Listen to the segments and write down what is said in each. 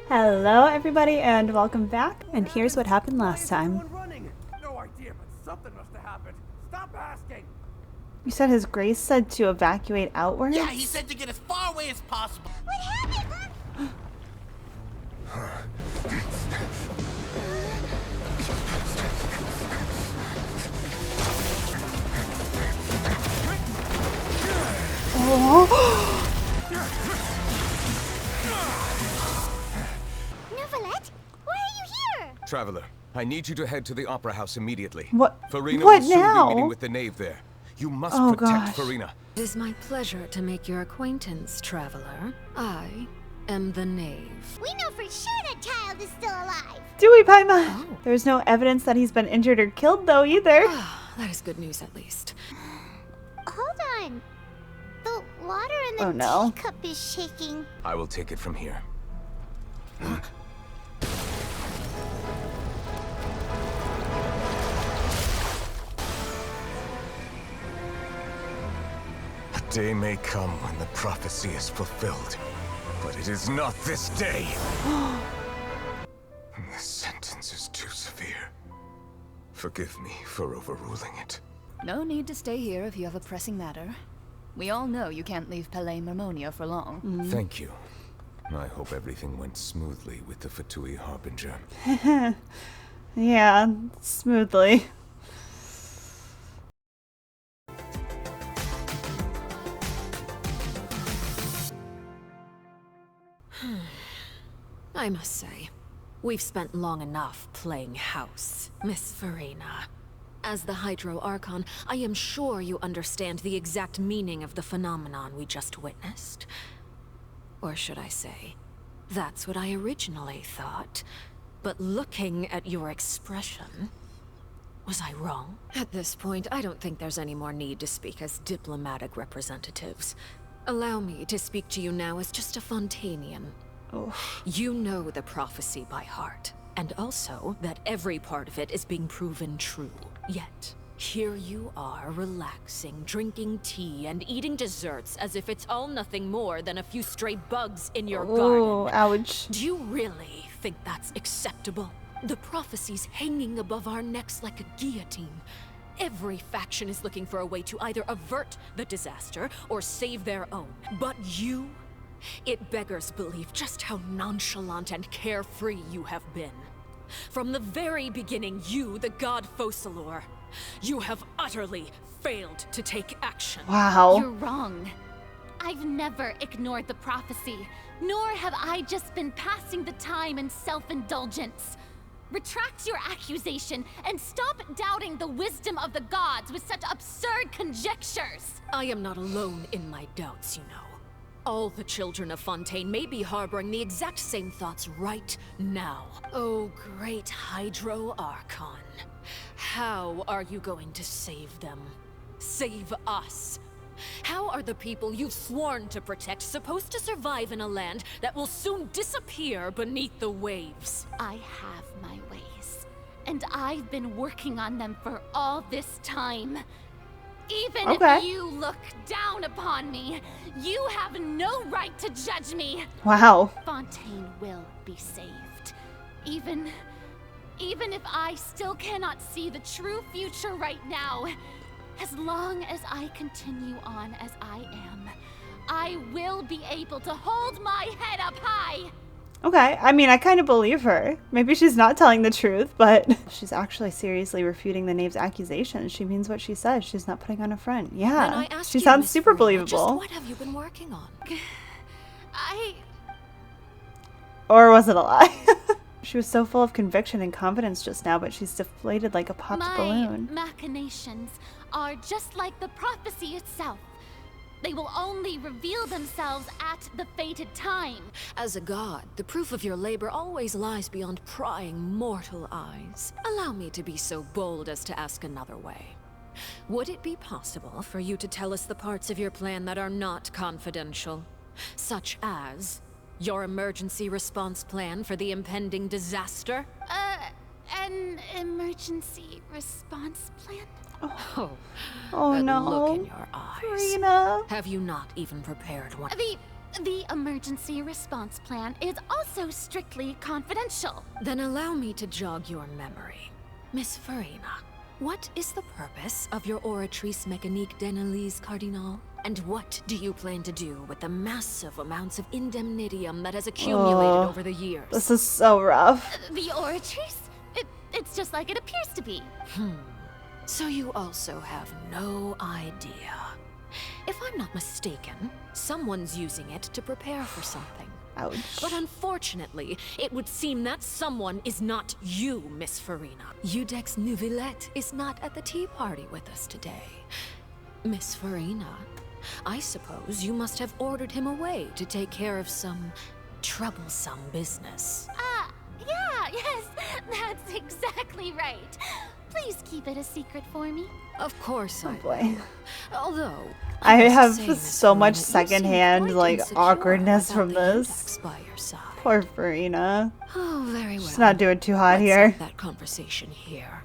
Hello everybody and welcome back, and here's what happened last time. No idea, but something must have happened. Stop asking. You said his grace said to evacuate outwards? Yeah, he said to get as far away as possible. What happened? Novelette, why are you here? Traveler, I need you to head to the Opera House immediately. What? Furina What will soon now? be meeting with the knave there. You must Oh, protect gosh. Furina. It is my pleasure to make your acquaintance, traveler. I am the knave. We know for sure that Childe is still alive. Do we, Paima? There's no evidence that he's been injured or killed though either. That is good news, at least. Hold on. The water in the Oh, no. teacup is shaking. I will take it from here. A day may come when the prophecy is fulfilled, but it is not this day. The sentence is too severe. Forgive me for overruling it. No need to stay here if you have a pressing matter. We all know you can't leave Palais Mermonia for long. Thank you. I hope everything went smoothly with the Fatui Harbinger. Yeah, smoothly. I must say, we've spent long enough playing house, Miss Furina. As the Hydro Archon, I am sure you understand the exact meaning of the phenomenon we just witnessed. Or should I say, that's what I originally thought. But looking at your expression, was I wrong? At this point, I don't think there's any more need to speak as diplomatic representatives. Allow me to speak to you now as just a Fontanian. You know the prophecy by heart, and also that every part of it is being proven true. Yet, here you are relaxing, drinking tea, and eating desserts as if it's all nothing more than a few stray bugs in your Oh, garden. ouch. Do you really think that's acceptable? The prophecy's hanging above our necks like a guillotine. Every faction is looking for a way to either avert the disaster or save their own. But you? It beggars belief just how nonchalant and carefree you have been. From the very beginning, you, the god Focalor, you have utterly failed to take action. Wow. You're wrong. I've never ignored the prophecy, nor have I just been passing the time in self-indulgence. Retract your accusation and stop doubting the wisdom of the gods with such absurd conjectures. I am not alone in my doubts, you know. All the children of Fontaine may be harboring the exact same thoughts right now. Oh, great Hydro Archon. How are you going to save them? Save us? How are the people you've sworn to protect supposed to survive in a land that will soon disappear beneath the waves? I have my ways, and I've been working on them for all this time. Even Okay. if you look down upon me, you have no right to judge me. Wow. Fontaine will be saved. Even if I still cannot see the true future right now, as long as I continue on as I am, I will be able to hold my head up high. Okay, I mean, I kind of believe her. Maybe she's not telling the truth, but she's actually seriously refuting the knave's accusations. She means what she says. She's not putting on a front. Then Yeah, I ask she you, sounds Miss super Furina, believable. Just what have you been working on? Or was it a lie? She was so full of conviction and confidence just now, but she's deflated like a popped My balloon. machinations are just like the prophecy itself. They will only reveal themselves at the fated time. As a god, the proof of your labor always lies beyond prying mortal eyes. Allow me to be so bold as to ask another way. Would it be possible for you to tell us the parts of your plan that are not confidential? Such as your emergency response plan for the impending disaster? An emergency response plan? Oh that no. look in your eyes. Furina. Have you not even prepared one? The The emergency response plan is also strictly confidential. Then allow me to jog your memory. Miss Furina, what is the purpose of your Oratrice Mécanique d'Analyse Cardinal? And what do you plan to do with the massive amounts of indemnitium that has accumulated over the years? This is so rough. The Oratrice? It's just like it appears to be. So you also have no idea. If I'm not mistaken, someone's using it to prepare for something. Ouch. But unfortunately, it would seem that someone is not you, Miss Furina. Udex Neuvillette is not at the tea party with us today. Miss Furina, I suppose you must have ordered him away to take care of some troublesome business. Yes, that's exactly right. Please keep it a secret for me. Of course I Boy. will. Although I must have say, Miss so much Furina, you seem secondhand, quite like, insecure awkwardness without from the this. Udex by your side. Poor Furina. Oh, very well. She's not doing too hot Let's here. end that conversation here.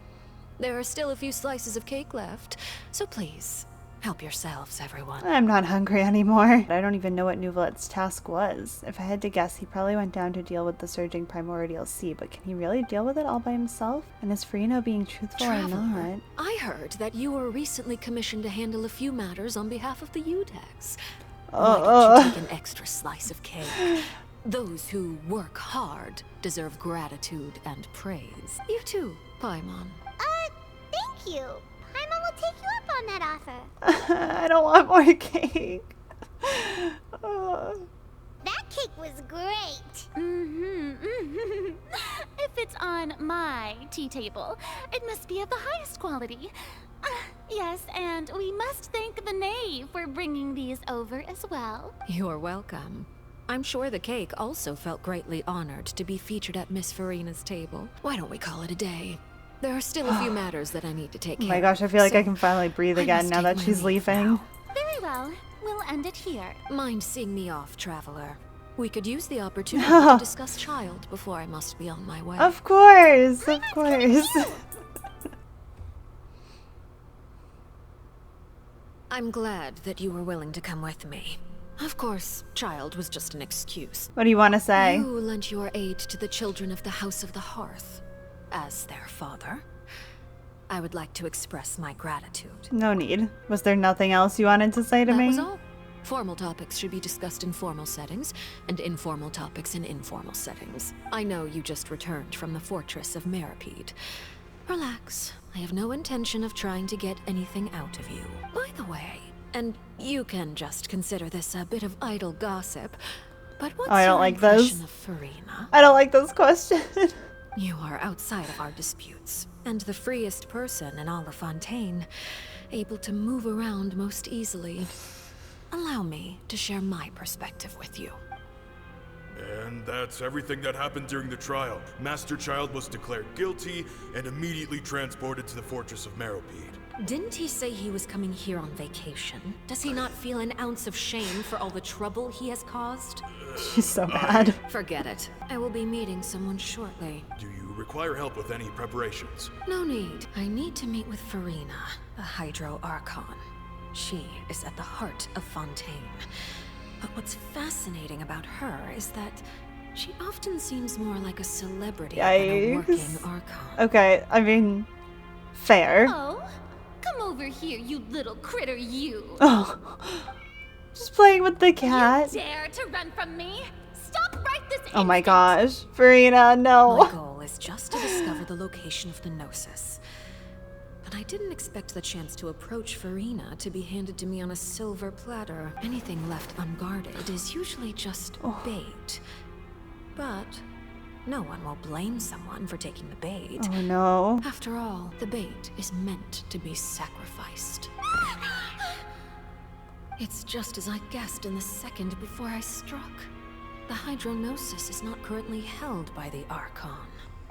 There are still a few slices of cake left, so please help yourselves, everyone. I'm not hungry anymore. I don't even know what Neuvillette's task was. If I had to guess, he probably went down to deal with the surging Primordial Sea, but can he really deal with it all by himself? And is Furina being truthful or Traveler, not? I heard that you were recently commissioned to handle a few matters on behalf of the Udex. Why don't you take an extra slice of cake? Those who work hard deserve gratitude and praise. You too, Paimon. Thank you. Paimon will take you up on that offer. I don't want more cake. That cake was great. If it's on my tea table, it must be of the highest quality. Yes, and we must thank the knave for bringing these over as well. You're welcome. I'm sure the cake also felt greatly honored to be featured at Miss Furina's table. Why don't we call it a day? There are still a few matters that I need to take care Oh of. my gosh, I feel like so I can finally breathe I again must now take that my she's leave leaving. now. Very well, we'll end it here. Mind seeing me off, traveler? We could use the opportunity to discuss Childe before I must be on my way. Of course, of course. I'm glad that you were willing to come with me. Of course, Childe was just an excuse. What do you want to say? You lent your aid to the children of the House of the Hearth. As their father, I would like to express my gratitude. No need. Was there nothing else you wanted to say to That me? was all. Formal topics should be discussed in formal settings, and informal topics in informal settings. I know you just returned from the fortress of Meripede. Relax. I have no intention of trying to get anything out of you. By the way, and you can just consider this a bit of idle gossip, but what's I don't your like impression this. of Furina? I don't like this question. You are outside of our disputes, and the freest person in all of Fontaine, able to move around most easily. Allow me to share my perspective with you. And that's everything that happened during the trial. Master Childe was declared guilty and immediately transported to the fortress of Meripede. Didn't he say he was coming here on vacation? Does he not feel an ounce of shame for all the trouble he has caused? She's so bad. Forget it. I will be meeting someone shortly. Do you require help with any preparations? No need. I need to meet with Furina, the Hydro Archon. She is at the heart of Fontaine. But what's fascinating about her is that she often seems more like a celebrity than a working Yikes. Archon. Okay, I mean, fair. Oh, come over here, you little critter, you. Oh, just playing with the cat. You dare to run from me? Stop right this Oh my instant. gosh, Furina, My no. goal is just to discover the location of the Gnosis. But I didn't expect the chance to approach Furina to be handed to me on a silver platter. Anything left unguarded is usually just bait. But no one will blame someone for taking the bait. Oh no. After all, the bait is meant to be sacrificed. It's just as I guessed in the second before I struck. The Hydronosis is not currently held by the Archon.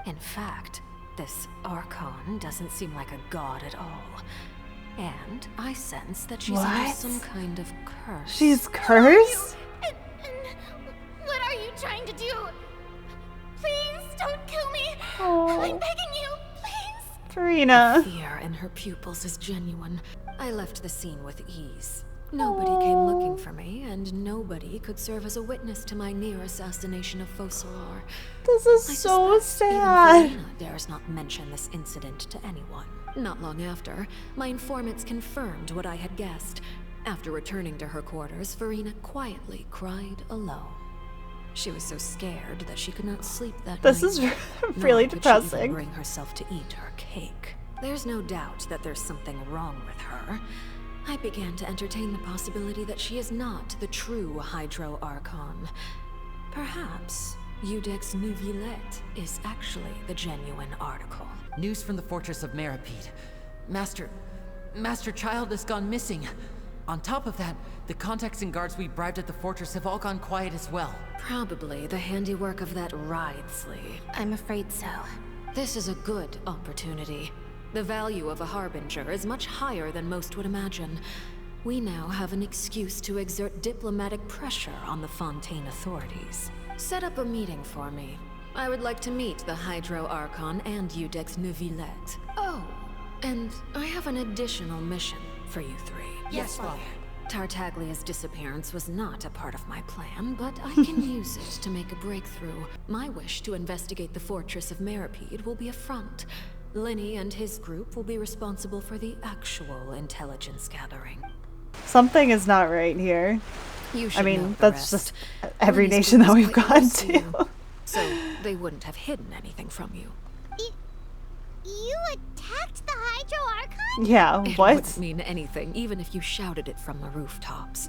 In fact, this Archon doesn't seem like a god at all. And I sense that she's under What? some kind of curse. She's cursed? And what are you trying to do? Please don't kill me. Oh. I'm begging you, please. Furina. Fear in her pupils is genuine. I left the scene with ease. Nobody came looking for me, and nobody could serve as a witness to my near assassination of Fossolar. This is I so suspect sad. even Furina dares not mention this incident to anyone. Not long after, my informants confirmed what I had guessed. After returning to her quarters, Furina quietly cried alone. She was so scared that she could not sleep that This night. is Nor really could she even depressing. bring herself to eat her cake. There's no doubt that there's something wrong with her. I began to entertain the possibility that she is not the true Hydro Archon. Perhaps Iudex Neuvillette is actually the genuine article. News from the Fortress of Meripede. Master Childe has gone missing. On top of that, the contacts and guards we bribed at the fortress have all gone quiet as well. Probably the handiwork of that Ridesley. I'm afraid so. This is a good opportunity. The value of a Harbinger is much higher than most would imagine. We now have an excuse to exert diplomatic pressure on the Fontaine authorities. Set up a meeting for me. I would like to meet the Hydro Archon and Iudex Neuvillette. Oh, and I have an additional mission for you three. Yes, Father. Tartaglia's disappearance was not a part of my plan, but I can use it to make a breakthrough. My wish to investigate the Fortress of Meripede will be a front. Linny and his group will be responsible for the actual intelligence gathering. Something is not right here. You should I mean, know the that's rest. just every Linny's nation group that is we've quite gone close to. you, so they wouldn't have hidden anything from you. You attacked the Hydro Archon? Yeah, It what? wouldn't mean anything, even if you shouted it from the rooftops.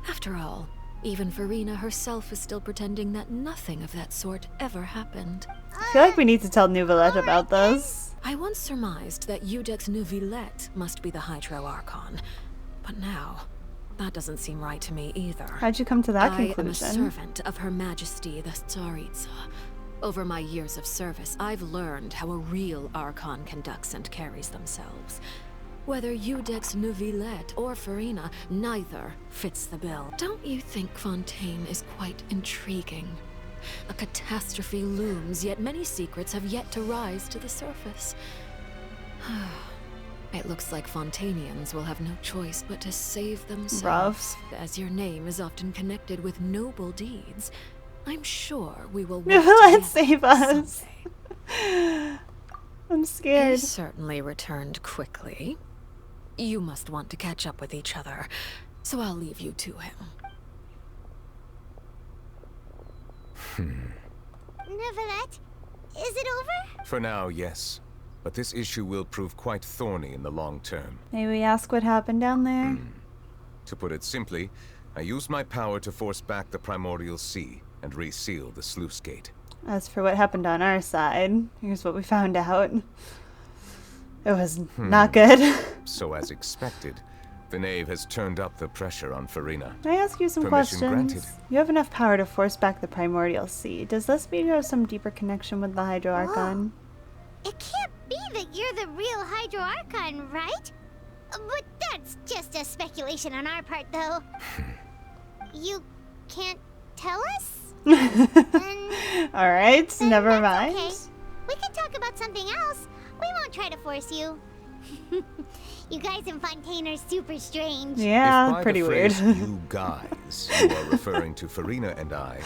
After all, even Furina herself is still pretending that nothing of that sort ever happened. I feel like we need to tell Neuvillette about this. I once surmised that Iudex Neuvillette must be the Hydro Archon, but now, that doesn't seem right to me either. How'd you come to that I am a conclusion? servant of Her Majesty the Tsaritsa. Over my years of service, I've learned how a real Archon conducts and carries themselves. Whether Iudex Neuvillette or Furina, neither fits the bill. Don't you think Fontaine is quite intriguing? A catastrophe looms, yet many secrets have yet to rise to the surface. It looks like Fontainians will have no choice but to save themselves. Rough. As your name is often connected with noble deeds, I'm sure we will work Neuvillette, together save us. someday. I'm He scared. certainly returned quickly. You must want to catch up with each other, so I'll leave you to him. Neuvillette, is it over? For now, yes. But this issue will prove quite thorny in the long term. May we ask what happened down there? To put it simply, I used my power to force back the Primordial Sea and reseal the sluice gate. As for what happened on our side, here's what we found out. It was not good. So as expected, the knave has turned up the pressure on Furina. Can I ask you some Permission questions? granted. You have enough power to force back the Primordial Sea. Does this mean you have some deeper connection with the Hydro Archon? It can't be that you're the real Hydro Archon, right? But that's just a speculation on our part, though. You can't tell us? Alright, Then never that's mind. Okay. We can talk about something else. We won't try to force you. You guys in Fontaine are super strange. If Yeah, by pretty the weird. phrase, you guys, you are referring to Furina and I,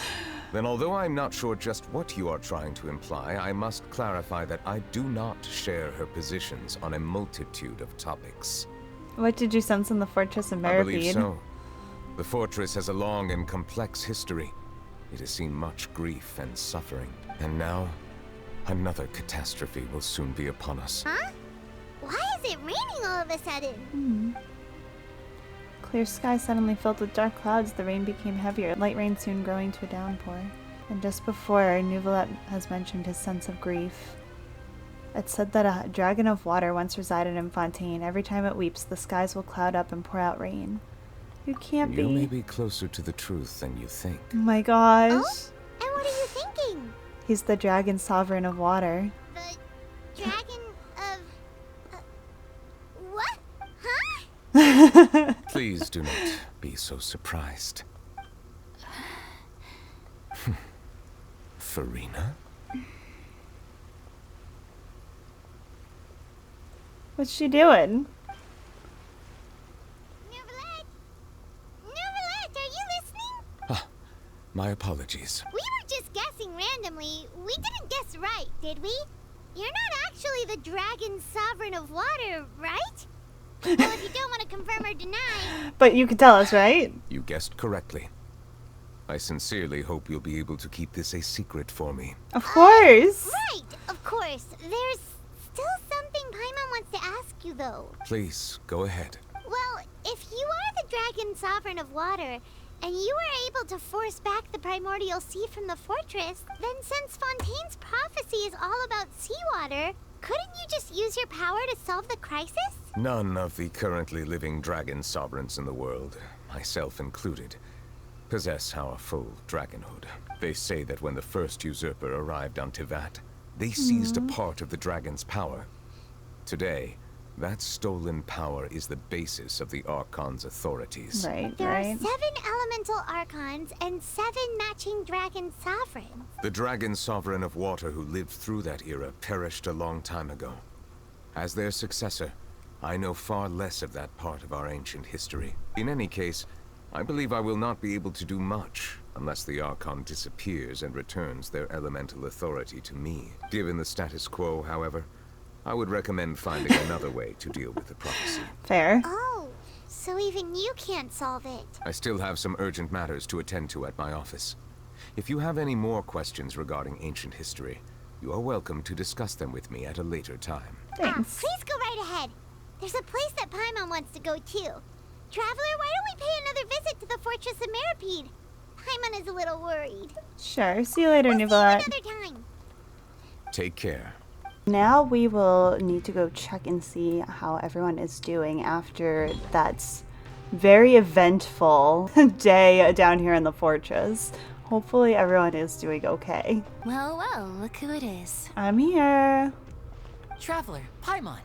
then although I'm not sure just what you are trying to imply, I must clarify that I do not share her positions on a multitude of topics. What did you sense in the Fortress of I believe Meripede? so. The fortress has a long and complex history. It has seen much grief and suffering. And now, another catastrophe will soon be upon us. Huh? Why is it raining all of a sudden? Clear sky suddenly filled with dark clouds. The rain became heavier, light rain soon growing to a downpour. And just before, Neuvillette has mentioned his sense of grief. It said that a dragon of water once resided in Fontaine. Every time it weeps, the skies will cloud up and pour out rain. You can't You may be. be closer to the truth than you think. Oh my gosh. And what are you thinking? He's the dragon sovereign of water. The dragon of... what? Huh? Please do not be so surprised. Furina? What's she doing? Neuvillette? My apologies. We were just guessing randomly. We didn't guess right, did we? You're not actually the dragon sovereign of water, right? Well, if you don't want to confirm or deny... But you could tell us, right? You guessed correctly. I sincerely hope you'll be able to keep this a secret for me. Of course. Right, of course. There's still something Paimon wants to ask you, though. Please, go ahead. Well, if you are the dragon sovereign of water, and you were able to force back the primordial sea from the fortress, then since Fontaine's prophecy is all about seawater, couldn't you just use your power to solve the crisis? None of the currently living dragon sovereigns in the world, myself included, possess our full dragonhood. They say that when the first usurper arrived on Tivat, they seized a part of the dragon's power. Today, that stolen power is the basis of the Archon's authorities. Right, There are right. 7 elemental archons and 7 matching dragon sovereigns. The dragon sovereign of water who lived through that era perished a long time ago. As their successor, I know far less of that part of our ancient history. In any case, I believe I will not be able to do much unless the Archon disappears and returns their elemental authority to me. Given the status quo, however, I would recommend finding another way to deal with the prophecy. Fair. Oh, so even you can't solve it. I still have some urgent matters to attend to at my office. If you have any more questions regarding ancient history, you are welcome to discuss them with me at a later time. Thanks. Please go right ahead. There's a place that Paimon wants to go too. Traveler, why don't we pay another visit to the Fortress of Meripede? Paimon is a little worried. Sure. See you later, We'll see you Nuvolat. another time. Take care. Now we will need to go check and see how everyone is doing after that very eventful day down here in the fortress. Hopefully everyone is doing okay. Well, well, look who it is. I'm here. Traveler, Paimon.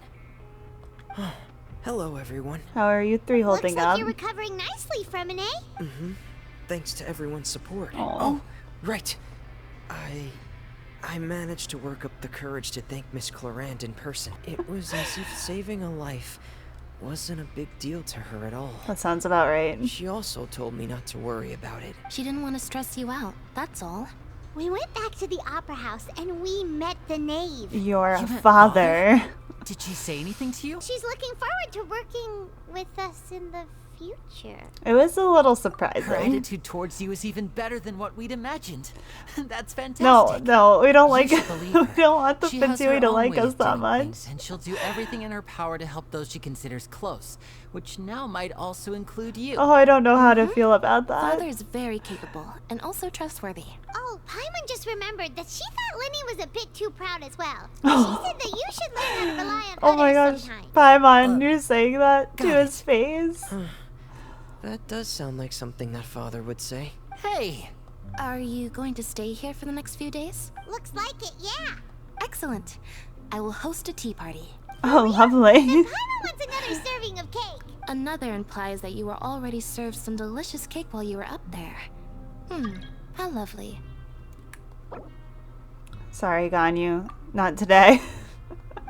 Hello, everyone. How are you three holding Looks like up? you're recovering nicely from an A. Thanks to everyone's support. Aw. Oh, right. I managed to work up the courage to thank Miss Clorand in person. It was as if saving a life wasn't a big deal to her at all. That sounds about right. She also told me not to worry about it. She didn't want to stress you out, that's all. We went back to the opera house and we met the knave. Your You met father. Did she say anything to you? She's looking forward to working with us in the future. It was a little Her surprising. attitude towards you is even better than what we'd imagined. That's fantastic. No, we don't You like should believe her. we don't want the She has Fitzue her to own like way us of that doing much. things, and she'll do everything in her power to help those she considers close, which now might also include you. Oh, I don't know how to feel about that. Father is very capable and also trustworthy. Oh, Paimon just remembered that she thought Lenny was a bit too proud as well. She said that you should learn how to rely on Oh my others gosh. sometimes. Paimon, you're saying that to got his face? That does sound like something that father would say. Hey! Are you going to stay here for the next few days? Looks like it, yeah. Excellent. I will host a tea party. Oh, lovely. Paimon wants another serving of cake. Another implies that you were already served some delicious cake while you were up there. How lovely. Sorry, Ganyu. Not today.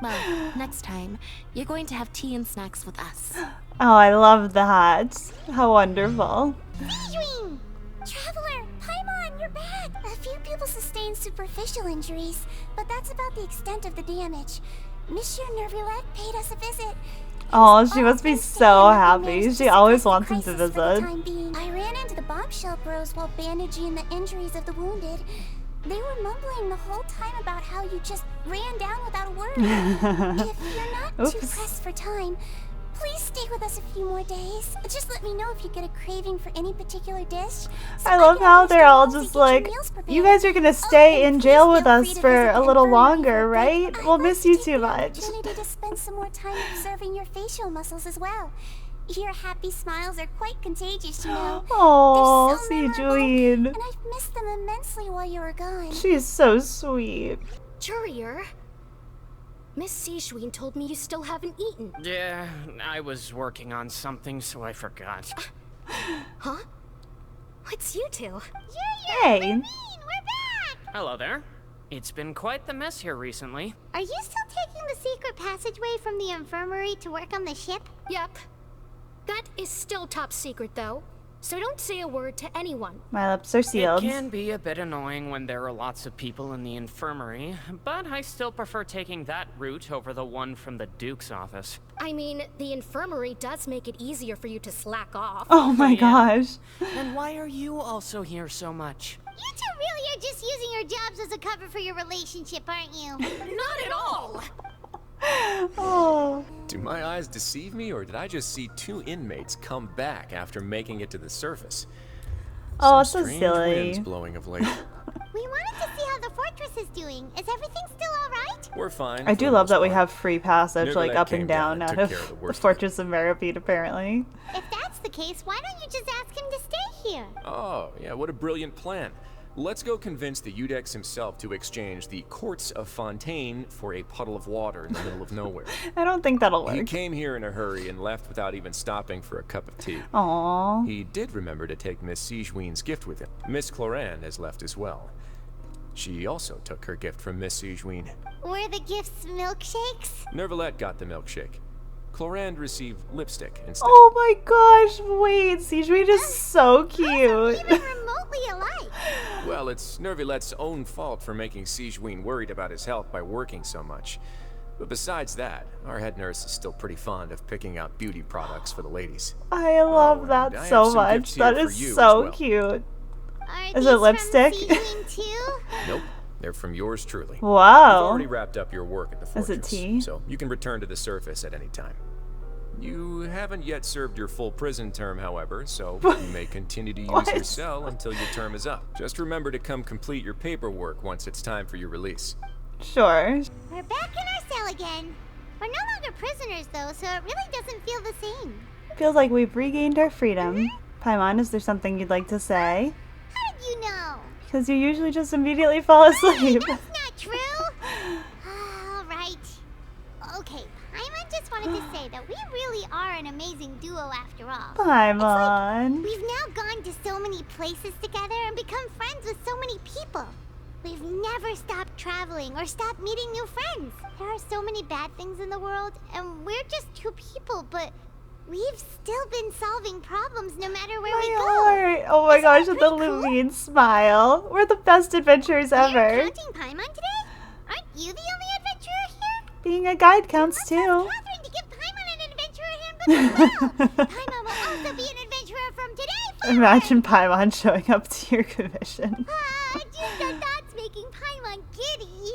Well, next time, you're going to have tea and snacks with us. Oh, I love that. How wonderful. Zijwing! Traveler, Paimon, you're back! A few people sustained superficial injuries, but that's about the extent of the damage. Monsieur Nervulette paid us a visit. Oh, she must be so happy. She always wants him to visit. I ran into the bombshell bros while bandaging the injuries of the wounded. They were mumbling the whole time about how you just ran down without a word. If you're not too Oops. pressed for time, please stay with us a few more days. Just let me know if you get a craving for any particular dish. I love how they're all just like, you guys are gonna stay in jail with us for a little longer, right? We'll miss you too much. Opportunity to spend some more time observing your facial muscles as well. Your happy smiles are quite contagious, you know. Oh, They're so see, memorable, Julian. and I've missed them immensely while you were gone. She's so sweet. Courier, Miss Zijwing told me you still haven't eaten. Yeah, I was working on something, so I forgot. Huh? It's you two. Hey. We're back! Hello there. It's been quite the mess here recently. Are you still taking the secret passageway from the infirmary to work on the ship? Yep. That is still top secret, though. So don't say a word to anyone. My lips are sealed. It can be a bit annoying when there are lots of people in the infirmary, but I still prefer taking that route over the one from the Duke's office. I mean, the infirmary does make it easier for you to slack off. Oh my gosh. Then why are you also here so much? You two really are just using your jobs as a cover for your relationship, aren't you? Not at all! Oh. Do my eyes deceive me, or did I just see two inmates come back after making it to the surface? Oh, it's so strange silly. Winds blowing of late. We wanted to see how the fortress is doing. Is everything still alright? We're fine. I do love that we have free passage, like Nevertheless up came and down down and out took of care of the the worst of it. Fortress of Meripede, apparently. If that's the case, why don't you just ask him to stay here? Oh, yeah, what a brilliant plan. Let's go convince the Udex himself to exchange the Courts of Fontaine for a puddle of water in the middle of nowhere. I don't think that'll work. He came here in a hurry and left without even stopping for a cup of tea. Aww. He did remember to take Miss Sigewinne's gift with him. Miss Clorinde has left as well. She also took her gift from Miss Sigewinne. Were the gifts milkshakes? Nervalette got the milkshake. Clorinde received lipstick instead. Oh my gosh, wait, Sigewinne is so cute. Even remotely alike. Well, it's Nervalette's own fault for making Sigewinne worried about his health by working so much. But besides that, our head nurse is still pretty fond of picking out beauty products for the ladies. I love that I have so some much. gifts here That for is you so as well. cute. Are Is these it lipstick? From Sigewinne too? Nope, they're from yours truly. Wow. You've already wrapped up your work at the Is fortress, it tea? so you can return to the surface at any time. You haven't yet served your full prison term, however, so you may continue to use your cell until your term is up. Just remember to come complete your paperwork once it's time for your release. Sure. We're back in our cell again. We're no longer prisoners, though, so it really doesn't feel the same. Feels like we've regained our freedom. Paimon, is there something you'd like to say? How did you know? Because you usually just immediately fall asleep. That's not true. All right. Okay, Paimon just wanted to say that we really are an amazing duo after all. Paimon. We've now gone to so many places together and become friends with so many people. We've never stopped traveling or stopped meeting new friends. There are so many bad things in the world, and we're just two people, but we've still been solving problems no matter where we go. Heart. Oh my gosh, with the Lumine smile. We're the best adventurers ever. You're counting Paimon today? Aren't you the only adventurer here? Being a guide counts too. Catherine to give Paimon an adventurer handbook as well. Paimon will also be an adventurer from today forward. Imagine Paimon showing up to your commission. That's making Paimon giddy.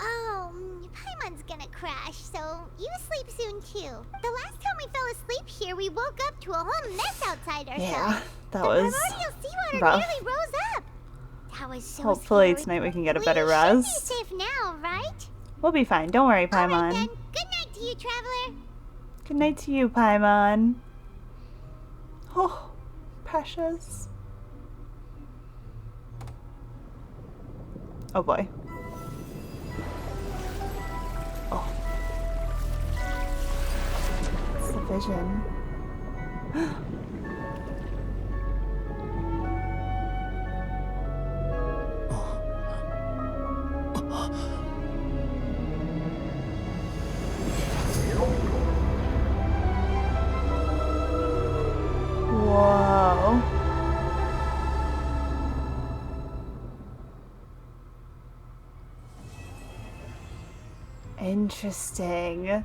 Oh, Paimon's gonna crash, so you sleep soon too. The last time we fell asleep here, we woke up to a whole mess outside ourselves. Yeah, that the was primordial seawater rough. nearly rose up. That was so Hopefully scary. tonight we can get a better We rest. should be safe now, right? We'll be fine. Don't worry, All right, Paimon. then. Good night to you, traveler. Good night to you, Paimon. Oh, precious. Oh boy. Oh. It's the vision. Whoa. Interesting.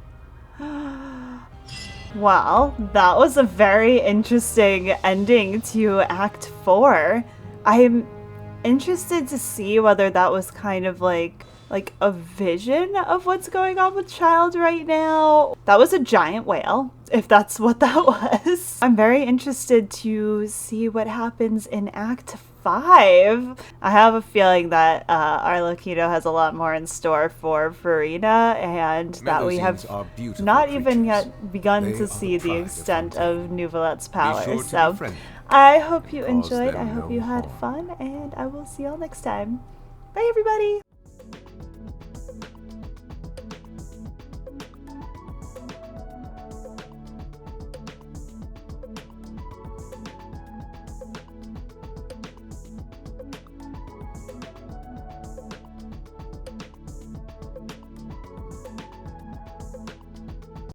Well, that was a very interesting ending to Act 4. I'm interested to see whether that was kind of like a vision of what's going on with Childe right now. That was a giant whale, if that's what that was. I'm very interested to see what happens in Act 5. I have a feeling that Arlecchino has a lot more in store for Furina, and that we have not even yet begun to see the extent of Nouvelette's power. So I hope you enjoyed, I hope you had fun, and I will see y'all next time. Bye everybody!